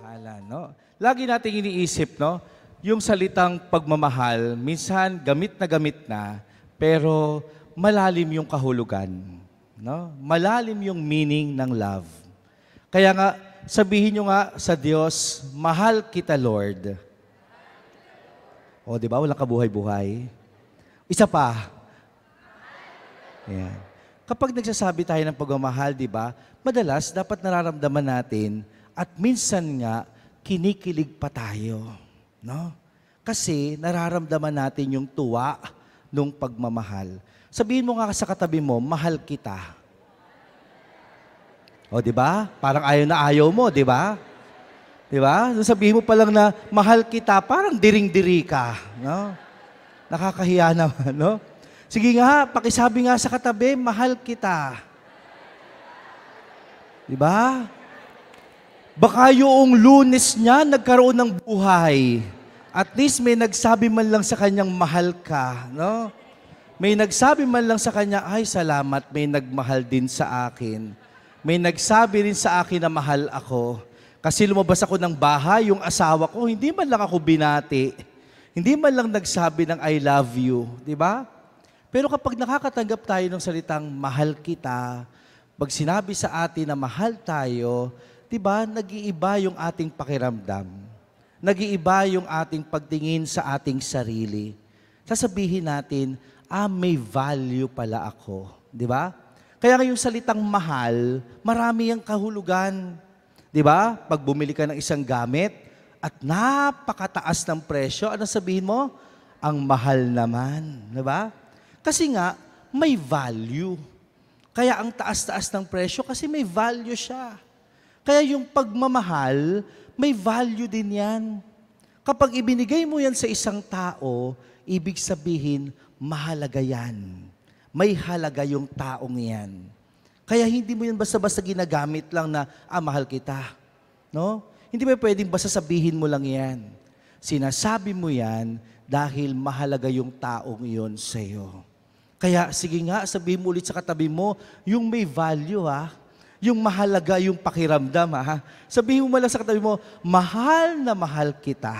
Mahalan, no? Lagi nating iniisip, no? Yung salitang pagmamahal, minsan gamit na, pero malalim yung kahulugan, no? Malalim yung meaning ng love. Kaya nga, sabihin nyo nga sa Diyos, mahal kita, Lord. O, di ba? Walang kabuhay-buhay. Isa pa. Ayan. Kapag nagsasabi tayo ng pagmamahal, di ba? Madalas, dapat nararamdaman natin at minsan nga, kinikilig pa tayo. No? Kasi nararamdaman natin yung tuwa ng pagmamahal. Sabihin mo nga sa katabi mo, mahal kita. O, di ba? Parang ayaw na ayaw mo, di ba? Di ba? Sabihin mo pa lang na mahal kita, parang diring-diri ka. No? Nakakahiya naman, no? Sige nga, pakisabi nga sa katabi, mahal kita. Di ba? Baka yung Lunes niya nagkaroon ng buhay. At least may nagsabi man lang sa kanyang mahal ka. No? May nagsabi man lang sa kanya, ay salamat, may nagmahal din sa akin. May nagsabi rin sa akin na mahal ako. Kasi lumabas ako ng bahay, yung asawa ko, hindi man lang ako binati. Hindi man lang nagsabi ng I love you. Di ba? Pero kapag nakakatanggap tayo ng salitang mahal kita, pag sinabi sa atin na mahal tayo, di ba, nag-iiba yung ating pakiramdam. Nag-iiba yung ating pagtingin sa ating sarili. Sasabihin natin, may value pala ako. Di ba? Kaya yung salitang mahal, marami yung kahulugan. Di ba? Pag bumili ka ng isang gamit at napakataas ng presyo, ano sabihin mo? Ang mahal naman. Di ba? Kasi nga, may value. Kaya ang taas-taas ng presyo kasi may value siya. Kaya yung pagmamahal, may value din yan. Kapag ibinigay mo yan sa isang tao, ibig sabihin, mahalaga yan. May halaga yung taong yan. Kaya hindi mo yan basta-basta ginagamit lang na, mahal kita. No? Hindi mo pwedeng basta sabihin mo lang yan. Sinasabi mo yan dahil mahalaga yung taong iyon sa'yo. Kaya sige nga, sabihin mo ulit sa katabi mo, yung may value yung mahalaga yung pakiramdam Sabihin mo lang sa katabi mo, mahal na mahal kita.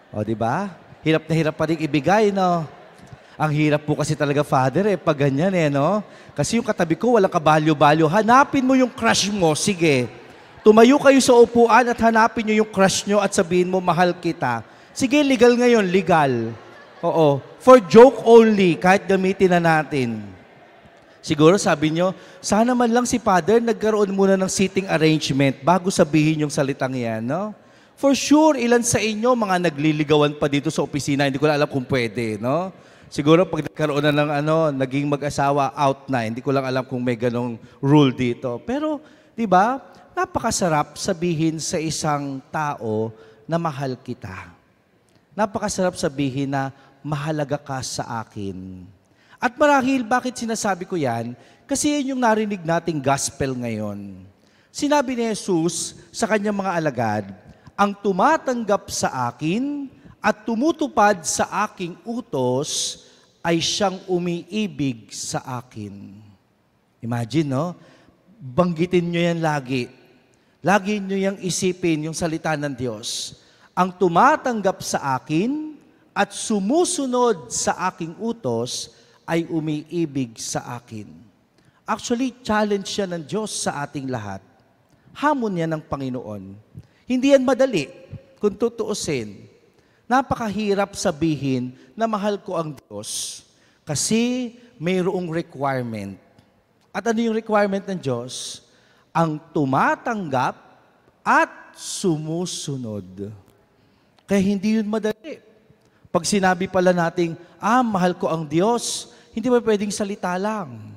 O, di ba? Hirap na hirap pa rin ibigay, no? Ang hirap po kasi talaga, Father, pag ganyan, no? Kasi yung katabi ko, walang kabalyo-balyo. Hanapin mo yung crush mo, sige. Tumayo kayo sa upuan at hanapin nyo yung crush nyo at sabihin mo, mahal kita. Sige, legal ngayon, legal. Oo. For joke only, kahit gamitin na natin. Siguro sabi nyo, sana man lang si Father nagkaroon muna ng seating arrangement bago sabihin yung salitang yan, no? For sure, ilan sa inyo mga nagliligawan pa dito sa opisina, hindi ko na alam kung pwede, no? Siguro pag nagkaroon na ng naging mag-asawa, out na. Hindi ko lang alam kung may ganong rule dito. Pero, di ba, napakasarap sabihin sa isang tao na mahal kita. Napakasarap sabihin na mahalaga ka sa akin. At marahil, bakit sinasabi ko yan? Kasi yun yung narinig nating gospel ngayon. Sinabi ni Jesus sa kanyang mga alagad, ang tumatanggap sa akin at tumutupad sa aking utos ay siyang umiibig sa akin. Imagine, no? Banggitin nyo yan lagi. Lagi nyo yung isipin yung salita ng Diyos. Ang tumatanggap sa akin at sumusunod sa aking utos ay umiibig sa akin. Actually, challenge siya ng Diyos sa ating lahat. Hamon yan ng Panginoon. Hindi yan madali kung tutuusin. Napakahirap sabihin na mahal ko ang Diyos kasi mayroong requirement. At ano yung requirement ng Diyos? Ang tumatanggap at sumusunod. Kaya hindi yun madali. Pag sinabi pala nating, mahal ko ang Diyos, hindi ba pwedeng salita lang?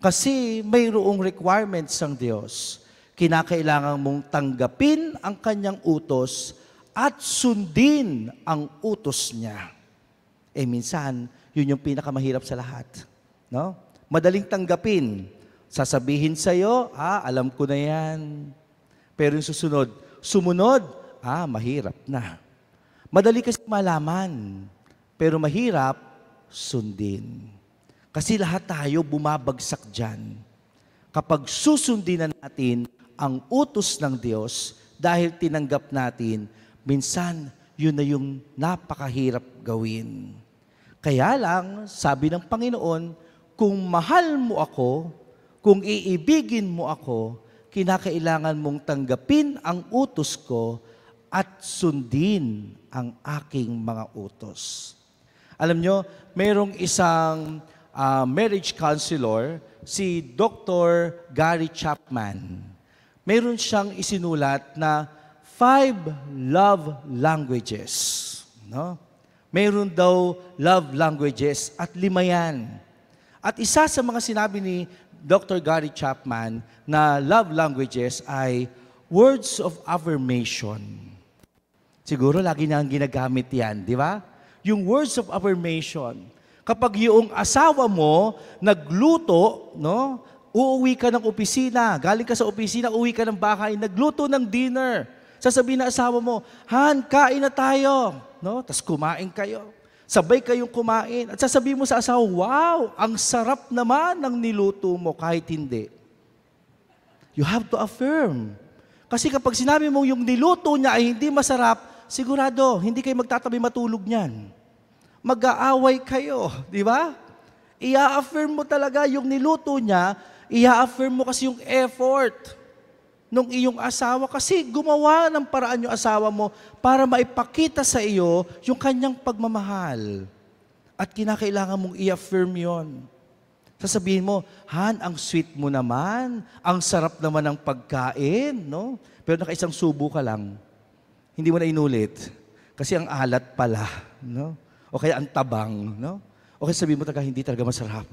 Kasi mayroong requirements ng Diyos. Kinakailangan mong tanggapin ang kanyang utos at sundin ang utos niya. Minsan, yun yung pinakamahirap sa lahat. No? Madaling tanggapin. Sasabihin sa'yo, alam ko na yan. Pero yung sumunod, mahirap na. Madali kasi malaman, pero mahirap sundin. Kasi lahat tayo bumabagsak dyan. Kapag susundin na natin ang utos ng Diyos dahil tinanggap natin, minsan yun na yung napakahirap gawin. Kaya lang, sabi ng Panginoon, kung mahal mo ako, kung iibigin mo ako, kinakailangan mong tanggapin ang utos ko at sundin ang aking mga utos. Alam nyo, mayroong isang marriage counselor, si Dr. Gary Chapman. Mayroon siyang isinulat na 5 love languages. No? Mayroon daw love languages at 5 yan. At isa sa mga sinabi ni Dr. Gary Chapman na love languages ay words of affirmation. Siguro lagi nang ginagamit yan, di ba? Yung words of affirmation. Kapag yung asawa mo nagluto, no? Uuwi ka ng opisina, galing ka sa opisina, uwi ka ng bahay, nagluto ng dinner. Sasabihin na asawa mo, Han, kain na tayo. No? Tapos kumain kayo. Sabay kayong kumain. At sasabihin mo sa asawa, wow, ang sarap naman ng niluto mo kahit hindi. You have to affirm. Kasi kapag sinabi mo yung niluto niya ay hindi masarap, sigurado, hindi kayo magtatabi matulog niyan. Mag-aaway kayo, di ba? I-affirm mo talaga yung niluto niya, i-affirm mo kasi yung effort ng iyong asawa kasi gumawa ng paraan yung asawa mo para maipakita sa iyo yung kanyang pagmamahal. At kinakailangan mong i-affirm yon. Sasabihin mo, Han, ang sweet mo naman, ang sarap naman ng pagkain, no? Pero nakaisang subo ka lang. Hindi mo na inulit. Kasi ang alat pala, no? O kaya ang tabang, no? O kaya sabihin mo talaga, hindi talaga masarap.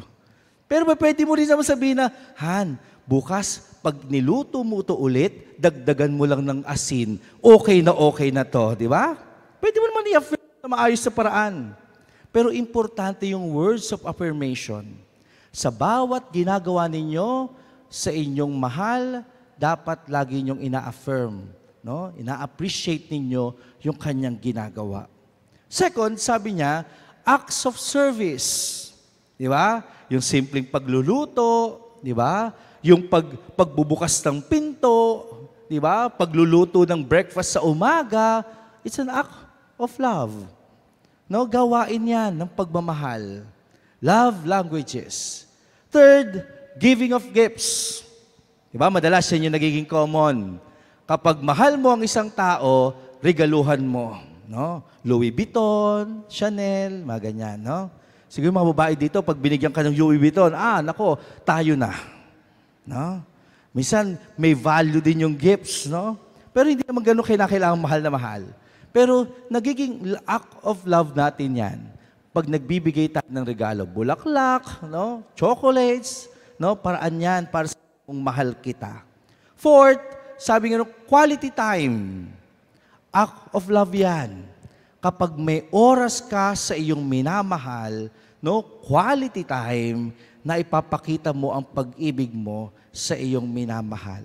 Pero pwede mo rin naman sabihin na, Han, bukas, pag niluto mo ito ulit, dagdagan mo lang ng asin, okay na to, di ba? Pwede mo naman i-affirm na maayos sa paraan. Pero importante yung words of affirmation. Sa bawat ginagawa ninyo sa inyong mahal, dapat lagi ninyong ina-affirm. No? Ina-appreciate ninyo yung kanyang ginagawa. Second, sabi niya, acts of service. Di ba? Yung simpleng pagluluto, di ba? Yung pagbubukas ng pinto, di ba? Pagluluto ng breakfast sa umaga, it's an act of love. No, gawain yan ng pagmamahal. Love languages. Third, giving of gifts. Di ba? Madalas yan yung nagiging common. Kapag mahal mo ang isang tao, regaluhan mo. No? Louis Vuitton, Chanel, mga ganyan. No? Siguro mga babae dito, pag binigyan ka ng Louis Vuitton, nako, tayo na. No? Minsan, may value din yung gifts. No? Pero hindi naman ganun kailangan mahal na mahal. Pero nagiging act of love natin yan. Pag nagbibigay tayo ng regalo, bulaklak, no? Chocolates, no? Paraan yan para sa kung mahal kita. Fourth, sabi nga, quality time. Act of love yan. Kapag may oras ka sa iyong minamahal, no? Quality time na ipapakita mo ang pag-ibig mo sa iyong minamahal.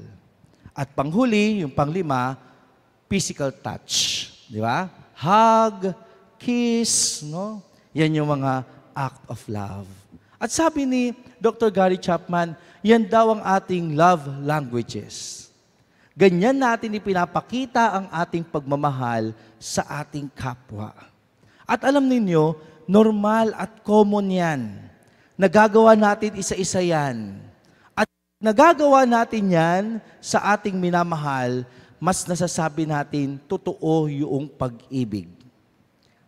At panghuli, yung panglima, physical touch. Di ba? Hug, kiss, no? Yan yung mga act of love. At sabi ni Dr. Gary Chapman, yan daw ang ating love languages. Ganyan natin ipinapakita ang ating pagmamahal sa ating kapwa. At alam ninyo, normal at common yan. Nagagawa natin isa-isa yan. At nagagawa natin yan sa ating minamahal, mas nasasabi natin, totoo yung pag-ibig.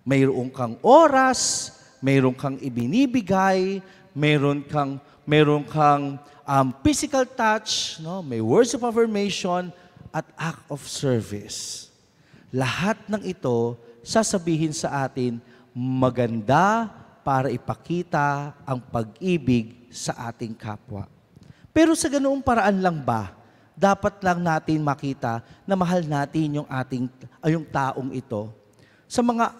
Mayroon kang oras, mayroon kang ibinibigay, mayroon kang physical touch, no? May words of affirmation, at act of service. Lahat ng ito, sasabihin sa atin, maganda para ipakita ang pag-ibig sa ating kapwa. Pero sa ganoong paraan lang ba, dapat lang natin makita na mahal natin yung taong ito. Sa mga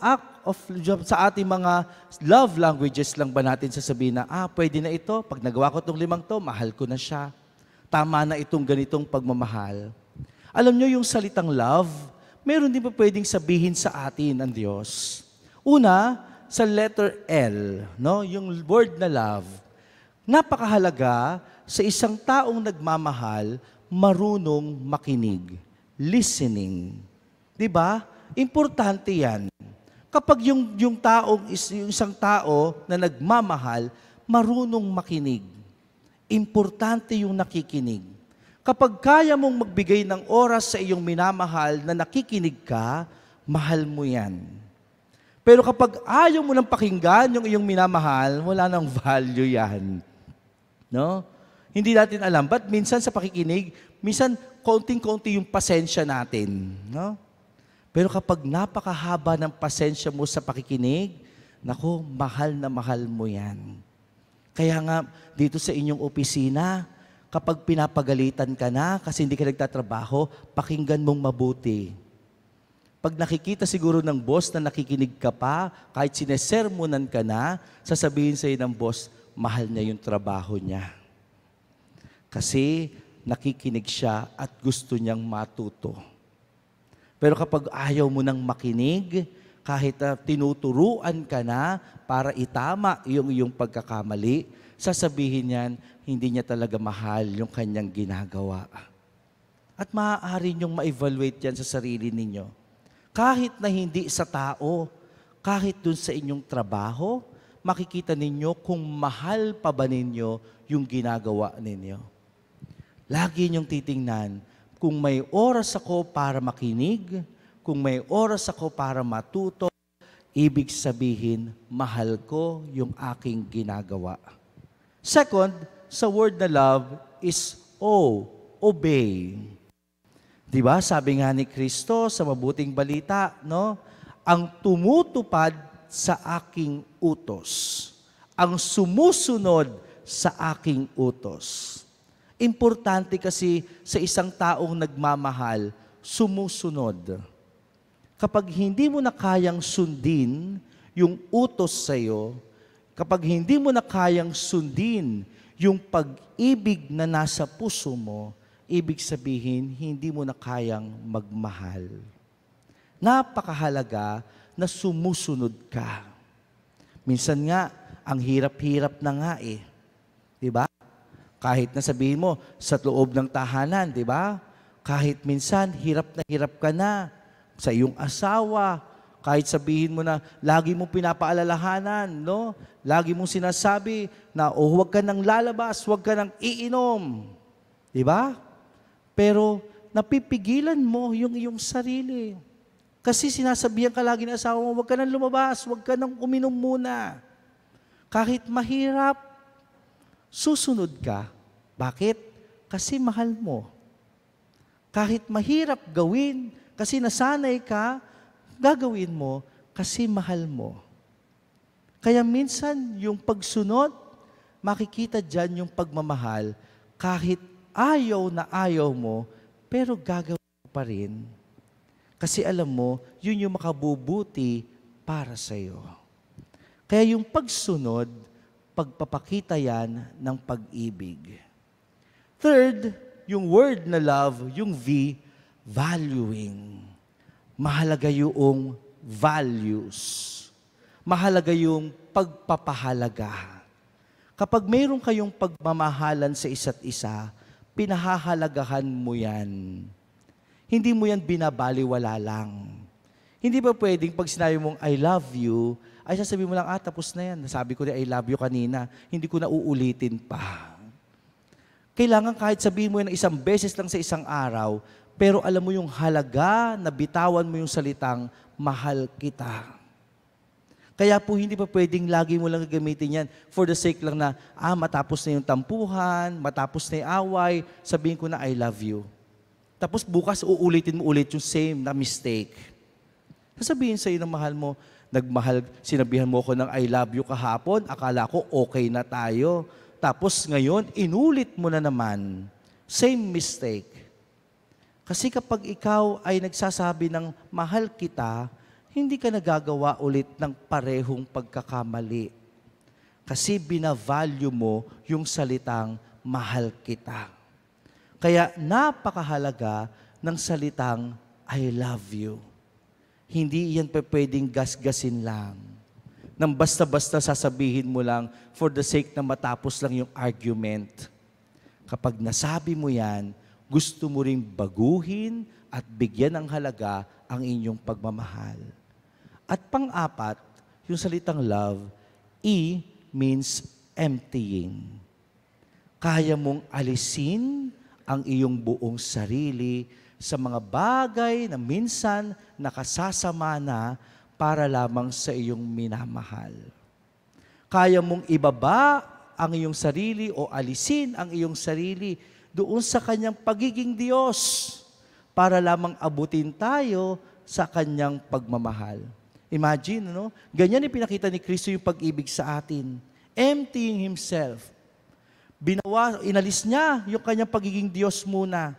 sa ating mga love languages lang ba natin sasabihin na, pwede na ito, pag nagawa ko itong 5 to, mahal ko na siya. Tama na itong ganitong pagmamahal. Alam nyo yung salitang love, meron din pa pwedeng sabihin sa atin ang Diyos. Una, sa letter L, no? Yung word na love. Napakahalaga sa isang taong nagmamahal, marunong makinig. Listening. Di ba? Importante yan. Kapag yung isang tao na nagmamahal, marunong makinig. Importante yung nakikinig. Kapag kaya mong magbigay ng oras sa iyong minamahal na nakikinig ka, mahal mo yan. Pero kapag ayaw mo nang pakinggan yung iyong minamahal, wala nang value yan. No? Hindi natin alam. But minsan sa pakikinig, minsan konting-konti yung pasensya natin. No? Pero kapag napakahaba ng pasensya mo sa pakikinig, naku, mahal na mahal mo yan. Kaya nga, dito sa inyong opisina, kapag pinapagalitan ka na kasi hindi ka nagtatrabaho, pakinggan mong mabuti. Pag nakikita siguro ng boss na nakikinig ka pa, kahit sinesermonan ka na, sasabihin sa'yo ng boss, mahal niya yung trabaho niya. Kasi nakikinig siya at gusto niyang matuto. Pero kapag ayaw mo nang makinig, kahit tinuturuan ka na para itama yung iyong pagkakamali, sasabihin niyan, hindi niya talaga mahal yung kanyang ginagawa. At maaari niyong ma-evaluate yan sa sarili ninyo. Kahit na hindi sa tao, kahit dun sa inyong trabaho, makikita ninyo kung mahal pa ba ninyo yung ginagawa ninyo. Lagi niyong titingnan, kung may oras ako para makinig, kung may oras ako para matuto, ibig sabihin, mahal ko yung aking ginagawa. Second, sa word na love is obey. Diba? Sabi nga ni Kristo sa mabuting balita, no? Ang tumutupad sa aking utos. Ang sumusunod sa aking utos. Importante kasi sa isang taong nagmamahal, sumusunod. Kapag hindi mo na kayang sundin yung utos sa'yo, kapag hindi mo na kayang sundin yung pag-ibig na nasa puso mo, ibig sabihin, hindi mo na kayang magmahal. Napakahalaga na sumusunod ka. Minsan nga, ang hirap-hirap na nga eh. Diba? Kahit na sabihin mo, sa loob ng tahanan, diba? Kahit minsan, hirap na hirap ka na sa iyong asawa. Kahit sabihin mo na, lagi mong pinapaalalahanan, no? Lagi mong sinasabi na, huwag ka nang lalabas, huwag ka nang iinom. Diba? Pero napipigilan mo yung iyong sarili. Kasi sinasabihan ka lagi ng asawa mo, huwag ka nang lumabas, huwag ka nang uminom muna. Kahit mahirap, susunod ka. Bakit? Kasi mahal mo. Kahit mahirap gawin, kasi nasanay ka, gagawin mo kasi mahal mo. Kaya minsan yung pagsunod, makikita dyan yung pagmamahal, kahit ayaw na ayaw mo, pero gagawin mo pa rin. Kasi alam mo, yun yung makabubuti para sa'yo. Kaya yung pagsunod, pagpapakita yan ng pag-ibig. Third, yung word na love, yung V, valuing. Mahalaga yung values. Mahalaga yung pagpapahalaga. Kapag mayroon kayong pagmamahalan sa isa't isa, pinahahalagahan mo yan. Hindi mo yan binabaliwala lang. Hindi ba pwedeng pag sinabi mong I love you, ay sasabihin mo lang, tapos na yan. Nasabi ko na I love you kanina, hindi ko na uulitin pa. Kailangan kahit sabihin mo yan isang beses lang sa isang araw, pero alam mo yung halaga na bitawan mo yung salitang, mahal kita. Kaya po hindi pa pwedeng lagi mo lang gagamitin yan for the sake lang na, matapos na yung tampuhan, matapos na yung away, sabihin ko na I love you. Tapos bukas uulitin mo ulit yung same na mistake. Sasabihin sa'yo ng mahal mo, sinabihan mo ko ng I love you kahapon, akala ko okay na tayo. Tapos ngayon, inulit mo na naman. Same mistake. Kasi kapag ikaw ay nagsasabi ng mahal kita, hindi ka nagagawa ulit ng parehong pagkakamali. Kasi binavalue mo yung salitang mahal kita. Kaya napakahalaga ng salitang I love you. Hindi yan pwedeng gasgasin lang. Nang basta-basta sasabihin mo lang for the sake na matapos lang yung argument. Kapag nasabi mo yan, Gusto mo ring baguhin at bigyan ng halaga ang inyong pagmamahal. At pang-apat, yung salitang love, E means emptying. Kaya mong alisin ang iyong buong sarili sa mga bagay na minsan nakasasama na para lamang sa iyong minamahal. Kaya mong ibaba ang iyong sarili o alisin ang iyong sarili doon sa kanyang pagiging Diyos para lamang abutin tayo sa kanyang pagmamahal. Imagine, no? Ganyan ipinakita ni Kristo yung pag-ibig sa atin. Emptying Himself. Inalis niya yung kanyang pagiging Diyos muna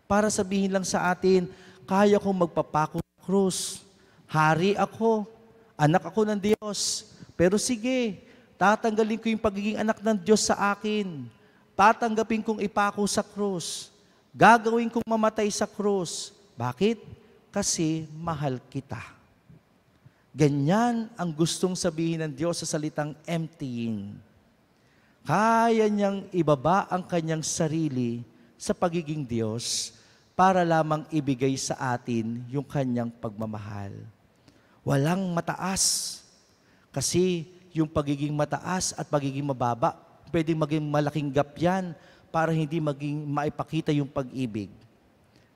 para sabihin lang sa atin, kaya kong magpapako sa krus. Hari ako, anak ako ng Diyos. Pero sige, tatanggalin ko yung pagiging anak ng Diyos sa akin. Tatanggapin kong ipako sa krus. Gagawin kong mamatay sa krus. Bakit? Kasi mahal kita. Ganyan ang gustong sabihin ng Diyos sa salitang emptying. Kaya niyang ibaba ang kanyang sarili sa pagiging Diyos para lamang ibigay sa atin yung kanyang pagmamahal. Walang mataas. Kasi yung pagiging mataas at pagiging mababa, pwedeng maging malaking gap yan para hindi maging maipakita yung pag-ibig.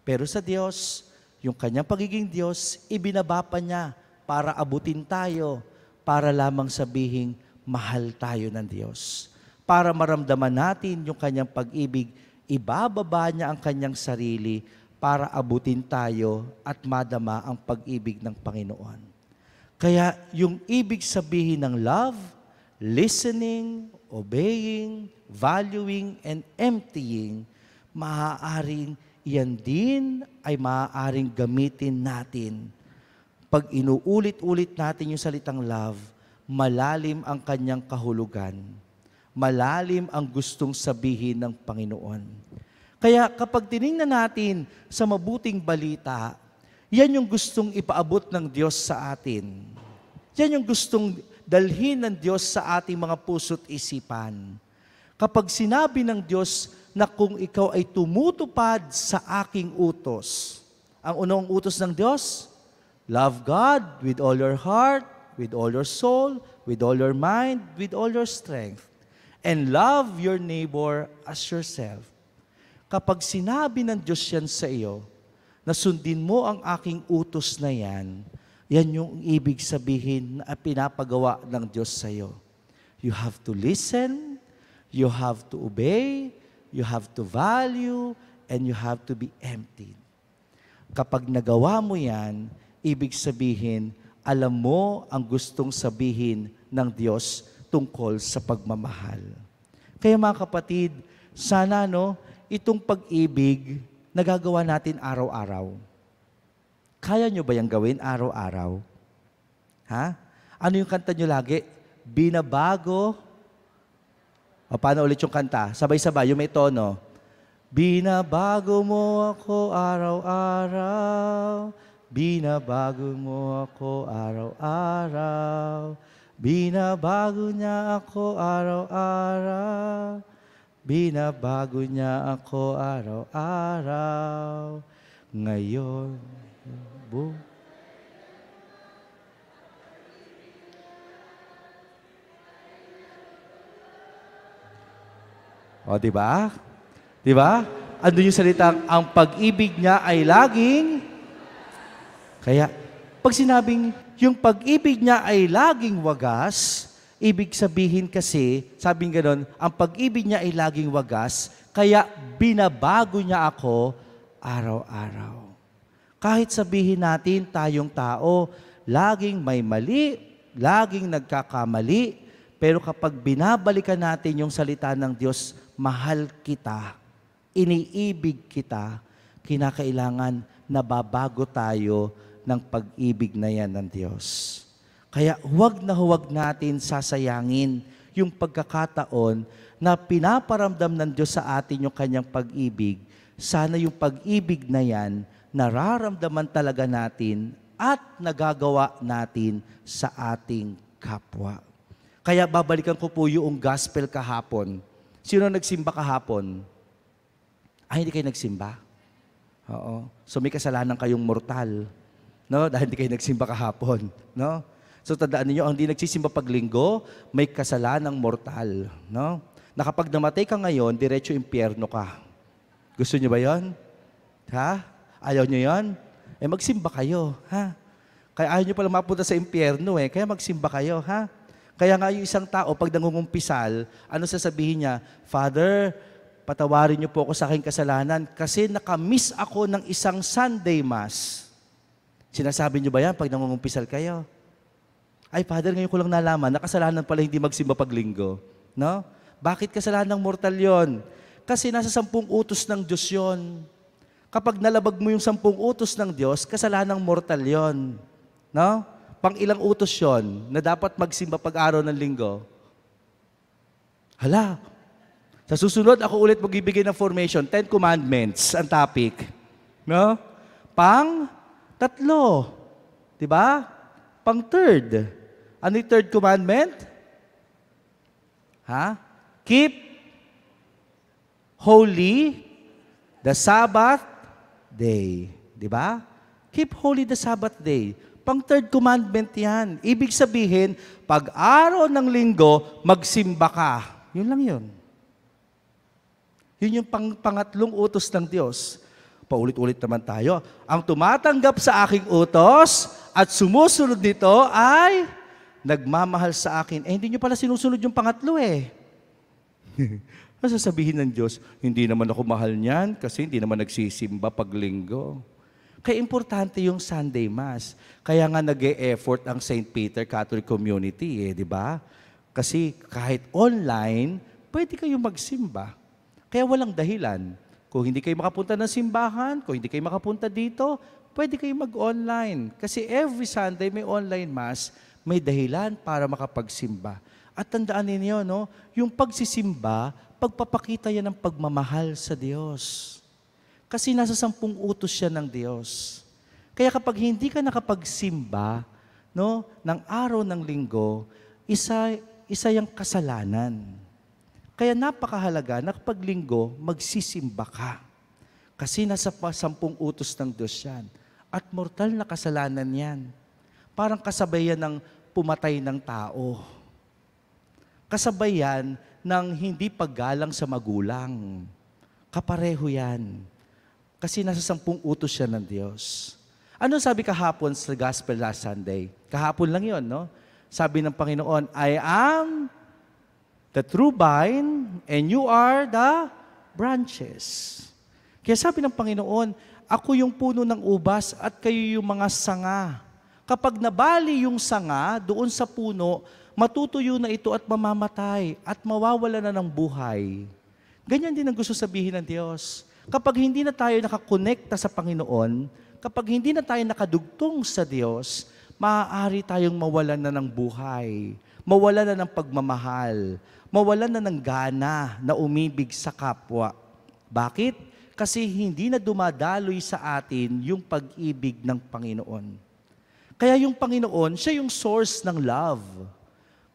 Pero sa Diyos, yung kanyang pagiging Diyos, ibinaba pa niya para abutin tayo, para lamang sabihing mahal tayo ng Diyos. Para maramdaman natin yung kanyang pag-ibig, ibababa niya ang kanyang sarili para abutin tayo at madama ang pag-ibig ng Panginoon. Kaya yung ibig sabihin ng love, listening, obeying, valuing, and emptying, maaaring yan din ay maaaring gamitin natin. Pag inuulit-ulit natin yung salitang love, malalim ang kanyang kahulugan. Malalim ang gustong sabihin ng Panginoon. Kaya kapag tinignan natin sa mabuting balita, yan yung gustong ipaabot ng Diyos sa atin. Yan yung gustong dalhin ng Diyos sa ating mga puso't isipan. Kapag sinabi ng Diyos na kung ikaw ay tumutupad sa aking utos, ang unang utos ng Diyos, love God with all your heart, with all your soul, with all your mind, with all your strength, and love your neighbor as yourself. Kapag sinabi ng Diyos yan sa iyo, na sundin mo ang aking utos na yan, yan yung ibig sabihin na pinapagawa ng Diyos sa iyo. You have to listen, you have to obey, you have to value, and you have to be emptied. Kapag nagawa mo yan, ibig sabihin, alam mo ang gustong sabihin ng Diyos tungkol sa pagmamahal. Kaya mga kapatid, sana itong pag-ibig nagagawa natin araw-araw. Kaya nyo ba yung gawin araw-araw? Ha? Ano yung kanta nyo lagi? Binabago. O paano ulit yung kanta? Sabay-sabay, yung may tono. Binabago mo ako araw-araw. Binabago mo ako araw-araw. Binabago niya ako araw-araw. Binabago niya ako araw-araw. Ngayon, o, diba? Diba? Ano yung salitang, ang pag-ibig niya ay laging, kaya, pag sinabing, yung pag-ibig niya ay laging wagas, ibig sabihin kasi, sabing gano'n, ang pag-ibig niya ay laging wagas, kaya binabago niya ako araw-araw. Kahit sabihin natin tayong tao, laging may mali, laging nagkakamali, pero kapag binabalikan natin yung salita ng Diyos, mahal kita, iniibig kita, kinakailangan nababago tayo ng pag-ibig na yan ng Diyos. Kaya huwag natin sasayangin yung pagkakataon na pinaparamdam ng Diyos sa atin yung kanyang pag-ibig. Sana yung pag-ibig na yan, nararamdaman talaga natin at nagagawa natin sa ating kapwa. Kaya babalikan ko po yung gospel kahapon. Sino nagsimba kahapon? Hindi kayo nagsimba. Oo. So may kasalanan kayong mortal. No? Dahil hindi kayo nagsimba kahapon. No? So tandaan niyo, ang hindi nagsisimba pag linggo, may kasalanang mortal. No? Na kapag namatay ka ngayon, diretso impyerno ka. Gusto niyo ba yon? Ha? Ayaw niyo yon? Magsimba kayo. Ha? Kaya ayaw niyo pala mapunta sa impyerno kaya magsimba kayo. Ha? Kaya nga yung isang tao, pag nangungumpisal, ano sasabihin niya? Father, patawarin niyo po ako sa aking kasalanan kasi nakamiss ako ng isang Sunday Mass. Sinasabi niyo ba yan pag nangungumpisal kayo? Ay, Father, ngayon ko lang nalaman, nakasalanan pala hindi magsimba pag linggo. No? Bakit kasalanang mortal yon? Kasi nasa 10 utos ng Diyos yon. Kapag nalabag mo yung 10 utos ng Diyos, kasalanang mortal yon. No? Pang ilang utos yon na dapat magsimba pag araw ng linggo? Hala, sa susunod, ako ulit magbibigay ng formation. 10 Commandments, ang topic. No? Pang 3. Diba? Pang 3. Ano yung 3rd commandment? Keep holy the Sabbath day. Diba? Keep holy the Sabbath day. Pang 3rd commandment yan. Ibig sabihin, pag araw ng linggo, magsimba ka. Yun lang yun. Yun yung pangatlong utos ng Diyos. Paulit-ulit naman tayo. Ang tumatanggap sa aking utos at sumusunod nito ay nagmamahal sa akin. Hindi nyo pala sinusunod yung pangatlo Ano sasabihin ng Diyos? Hindi naman ako mahal niyan kasi hindi naman nagsisimba pag linggo. Kaya importante yung Sunday Mass. Kaya nga nag-e-effort ang St. Peter Catholic Community, di ba? Kasi kahit online, pwede kayong magsimba. Kaya walang dahilan. Kung hindi kayo makapunta ng simbahan, kung hindi kayo makapunta dito, pwede kayo mag-online. Kasi every Sunday may online mass, may dahilan para makapagsimba. At tandaan ninyo, no, yung pagsisimba, pagpapakita yan ng pagmamahal sa Diyos. Kasi nasa 10 utos siya ng Diyos. Kaya kapag hindi ka nakapagsimba, no, ng araw ng linggo, isa yung kasalanan. Kaya napakahalaga na kapag linggo, magsisimba ka. Kasi nasa 10 utos ng Diyos yan. At mortal na kasalanan yan. Parang kasabay yan ng pumatay ng tao. Kasabay yan ng hindi paggalang sa magulang. Kapareho yan. Kasi nasa 10 utos siya ng Diyos. Ano sabi kahapon sa Gospel last Sunday? Kahapon lang yon, no? Sabi ng Panginoon, I am the true vine, and you are the branches. Kaya sabi ng Panginoon, ako yung puno ng ubas at kayo yung mga sanga. Kapag nabali yung sanga doon sa puno, matutuyo na ito at mamamatay at mawawala na ng buhay. Ganyan din ang gusto sabihin ng Diyos. Kapag hindi na tayo nakakonekta sa Panginoon, kapag hindi na tayo nakadugtong sa Diyos, maaari tayong mawalan na ng buhay, mawalan na ng pagmamahal, mawalan na ng gana na umibig sa kapwa. Bakit? Kasi hindi na dumadaloy sa atin yung pag-ibig ng Panginoon. Kaya yung Panginoon, siya yung source ng love.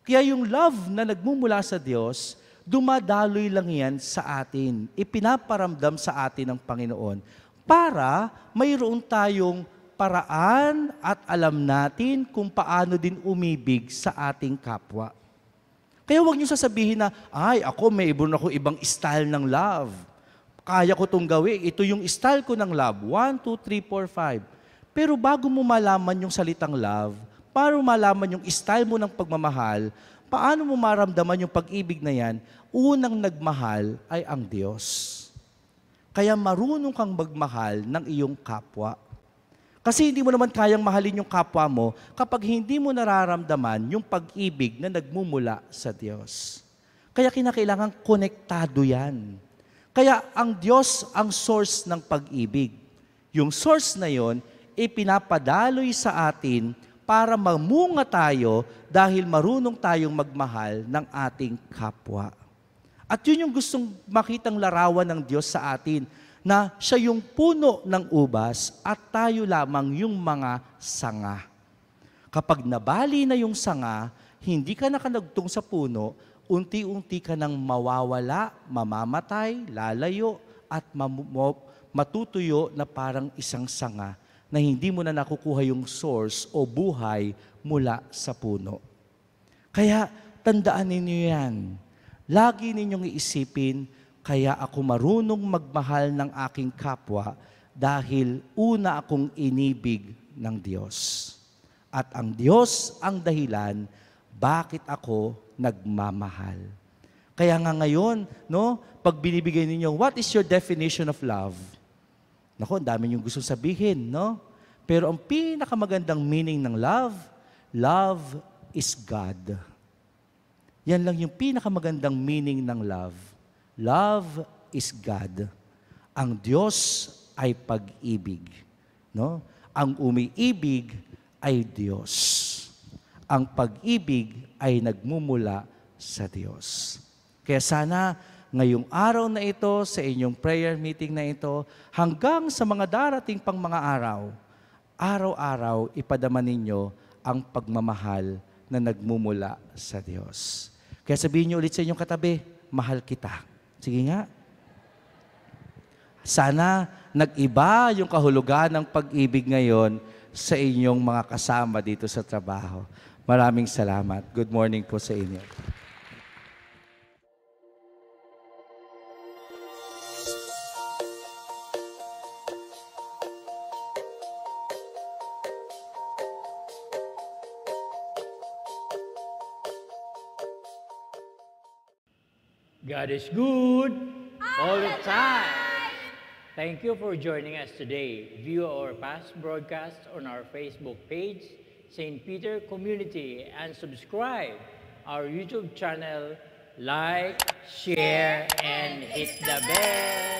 Kaya yung love na nagmumula sa Diyos, dumadaloy lang yan sa atin. Ipinaparamdam sa atin ng Panginoon para mayroon tayong paraan at alam natin kung paano din umibig sa ating kapwa. Kaya huwag niyo sasabihin na, ay, ako may ibang style ng love. Kaya ko itong gawin. Ito yung style ko ng love. 1, 2, 3, 4, 5. Pero bago mo malaman yung salitang love, para malaman yung style mo ng pagmamahal, paano mo maramdaman yung pag-ibig na yan, unang nagmahal ay ang Diyos. Kaya marunong kang magmahal ng iyong kapwa. Kasi hindi mo naman kayang mahalin yung kapwa mo kapag hindi mo nararamdaman yung pag-ibig na nagmumula sa Diyos. Kaya kinakailangan konektado yan. Kaya ang Diyos ang source ng pag-ibig. Yung source na yon, ipinapadaloy sa atin para mamunga tayo dahil marunong tayong magmahal ng ating kapwa. At yun yung gustong makitang larawan ng Diyos sa atin, na siya yung puno ng ubas at tayo lamang yung mga sanga. Kapag nabali na yung sanga, hindi ka nakanagtong sa puno, unti-unti ka nang mawawala, mamamatay, lalayo, at matutuyo na parang isang sanga na hindi mo na nakukuha yung source o buhay mula sa puno. Kaya tandaan ninyo yan. Lagi ninyong iisipin, kaya ako marunong magmahal ng aking kapwa dahil una akong inibig ng Diyos. At ang Diyos ang dahilan bakit ako nagmamahal. Kaya nga ngayon, no, pag binibigay ninyo, what is your definition of love? Naku, ang dami niyong gustong sabihin, no? Pero ang pinakamagandang meaning ng love, love is God. Yan lang yung pinakamagandang meaning ng love. Love is God. Ang Diyos ay pag-ibig, no? Ang umiibig ay Diyos. Ang pag-ibig ay nagmumula sa Diyos. Kaya sana ngayong araw na ito, sa inyong prayer meeting na ito, hanggang sa mga darating pang mga araw, araw-araw ipadama ninyo ang pagmamahal na nagmumula sa Diyos. Kaya sabihin niyo ulit sa inyong katabi, mahal kita. Sige nga. Sana nag-iba yung kahulugan ng pag-ibig ngayon sa inyong mga kasama dito sa trabaho. Maraming salamat. Good morning po sa inyo. God is good all the time. Thank you for joining us today. View our past broadcasts on our Facebook page, St. Peter Community, and subscribe our YouTube channel. Like, share, and hit the bell.